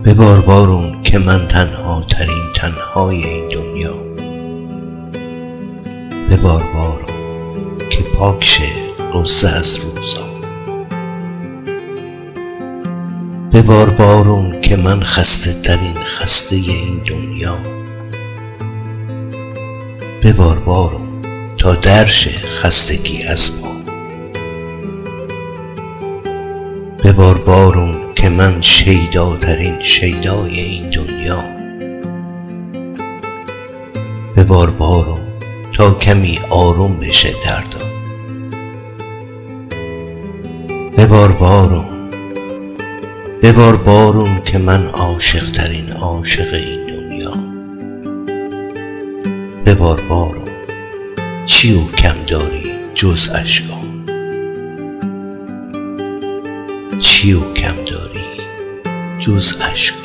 ببار بارون که من تنها ترین تنهای این دنیا، ببار بارون که پاک شه غصه از روزا، ببار بارون که من خسته ترین خسته این دنیا، ببار بارون تا درشه خستگی از پا، ببار بارون که من شیداترین شیدای این دنیا، ببار بارون تا کمی آروم بشه دردا، ببار بارون، ببار بارون که من عاشق ترین عاشق این دنیا، ببار بارون چی و کم داری جز اشکام، چی و کم داری جز اشکام.